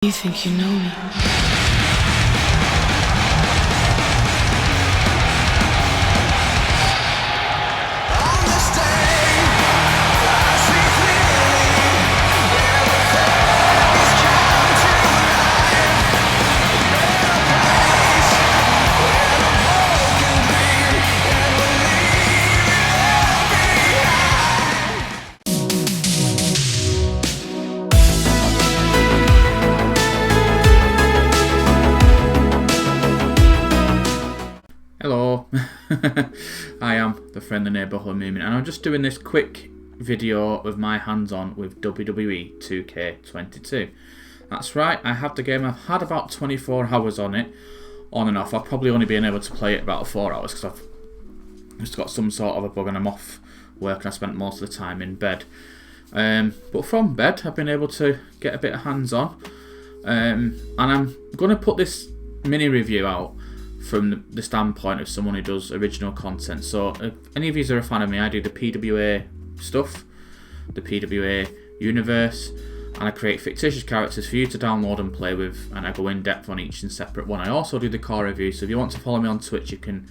You think you know me? Hello, I am the friendly neighbourhood Moomin, and I'm just doing this quick video of my hands-on with WWE2K2. That's right, I have the game. I've had about 24 hours on it, on and off. I've probably only been able to play it about 4 hours because I've just got some sort of a bug and I'm off work and I spent most of the time in bed. But from bed, I've been able to get a bit of hands-on, and I'm going to put this mini review out from the standpoint of someone who does original content. So if any of you are a fan of me, I do the PWA stuff, the PWA universe, and I create fictitious characters for you to download and play with, and I go in depth on each and separate one. I also do the core review, so if you want to follow me on Twitch, you can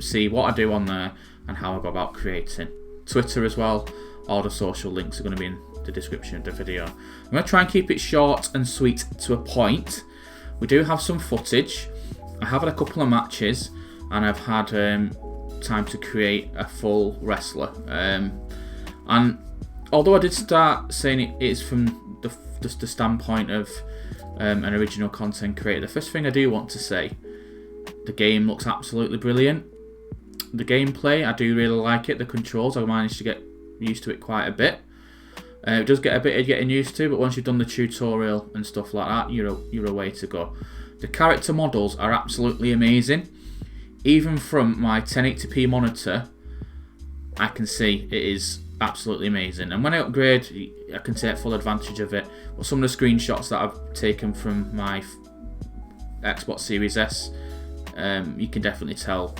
see what I do on there and how I go about creating. Twitter as well, all the social links are going to be in the description of the video. I'm going to try and keep it short and sweet to a point. We do have some footage. I have had a couple of matches, and I've had time to create a full wrestler. And although I did start saying it is from just the standpoint of an original content creator, the first thing I do want to say, the game looks absolutely brilliant. The gameplay, I do really like it. The controls, I managed to get used to it quite a bit. It does get a bit of getting used to, but once you've done the tutorial and stuff like that, you're a way to go. The character models are absolutely amazing. Even from my 1080p monitor, I can see it is absolutely amazing. And when I upgrade, I can take full advantage of it. But some of the screenshots that I've taken from my Xbox Series S, you can definitely tell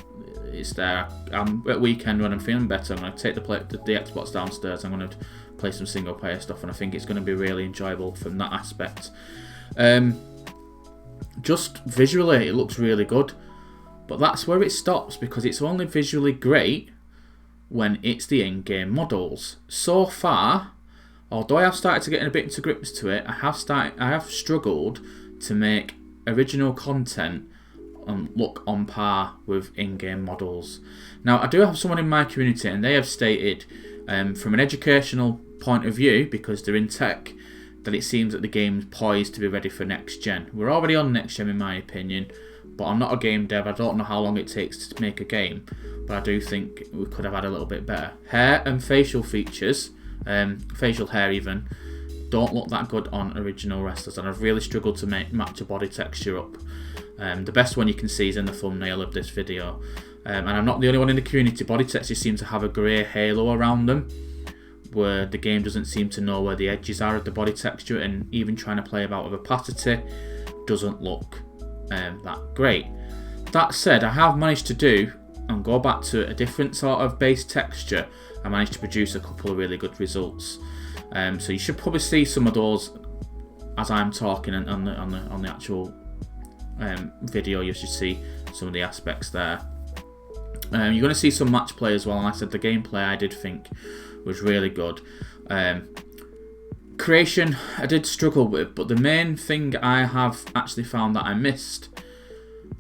it's there. At weekend when I'm feeling better, I'm going to take the Xbox downstairs. I'm going to play some single player stuff, and I think it's going to be really enjoyable from that aspect. Just visually, it looks really good, but that's where it stops, because it's only visually great when it's the in-game models. So far, although I have started to get a bit into grips to it, I have struggled to make original content look on par with in-game models. Now, I do have someone in my community, and they have stated, from an educational point of view, because they're in tech, that it seems that the game's poised to be ready for next gen. We're already on next gen in my opinion, but I'm not a game dev. I don't know how long it takes to make a game, but I do think we could have had a little bit better. Hair and facial features, facial hair even, don't look that good on original wrestlers, and I've really struggled to match a body texture up. The best one you can see is in the thumbnail of this video, and I'm not the only one in the community. Body textures seem to have a grey halo around them, where the game doesn't seem to know where the edges are of the body texture, and even trying to play about with opacity doesn't look that great. That said, I have managed to do and go back to a different sort of base texture. I managed to produce a couple of really good results. So you should probably see some of those as I'm talking on the actual video. You should see some of the aspects there. You're going to see some match play as well, and like I said, the gameplay I did think was really good. Creation I did struggle with, but the main thing I have actually found that I missed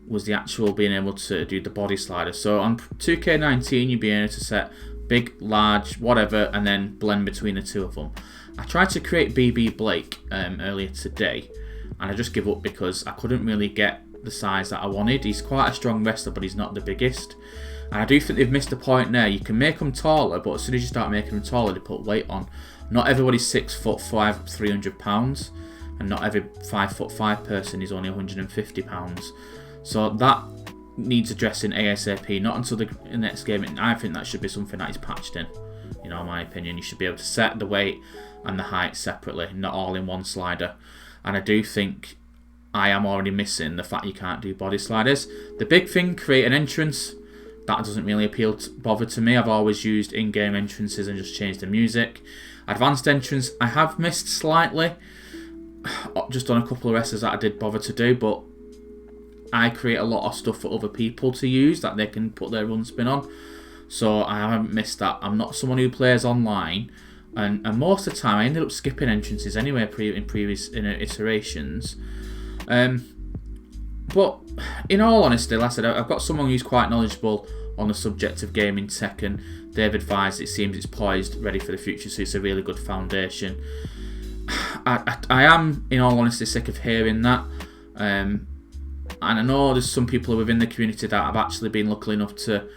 was the actual being able to do the body slider. So on 2K19 you'd be able to set big, large, whatever, and then blend between the two of them. I tried to create BB Blake earlier today, and I just give up because I couldn't really get the size that I wanted. He's quite a strong wrestler, but he's not the biggest. And I do think they've missed a point there. You can make them taller, but as soon as you start making them taller, they put weight on. Not everybody's 6'5", 300 pounds, and not every 5'5" person is only 150 pounds. So that needs addressing ASAP. Not until the next game. I think that should be something that is patched in. You know, in my opinion, you should be able to set the weight and the height separately, not all in one slider. And I do think I am already missing the fact you can't do body sliders. The big thing, create an entrance. That doesn't really bother to me. I've always used in-game entrances and just changed the music. Advanced entrance, I have missed slightly. just done a couple of wrestlers that I did bother to do, but I create a lot of stuff for other people to use that they can put their run spin on. So I haven't missed that. I'm not someone who plays online, and most of the time I ended up skipping entrances anyway in previous iterations. But in all honesty, like I said, I've got someone who's quite knowledgeable on the subject of gaming tech, and they've advised it seems it's poised, ready for the future, so it's a really good foundation. I am, in all honesty, sick of hearing that. And I know there's some people within the community that have actually been lucky enough to,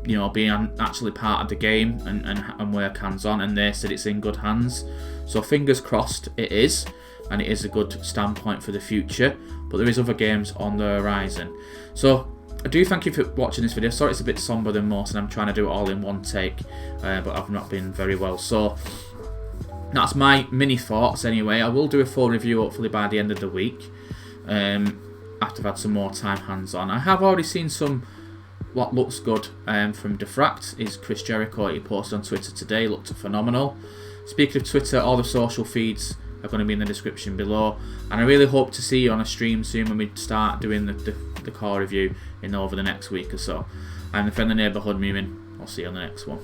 be actually part of the game and work hands-on, and they said it's in good hands. So fingers crossed it is, and it is a good standpoint for the future. But there is other games on the horizon. So I do thank you for watching this video. Sorry it's a bit somber than most, and I'm trying to do it all in one take, but I've not been very well. So that's my mini thoughts anyway. I will do a full review hopefully by the end of the week, after I've had some more time hands-on. I have already seen some what looks good from Diffract. Is Chris Jericho, he posted on Twitter today, looked phenomenal. Speaking of Twitter, all the social feeds are going to be in the description below, and I really hope to see you on a stream soon when we start doing the core review over the next week or so. I'm the friendly neighbourhood Moomin. I'll see you on the next one.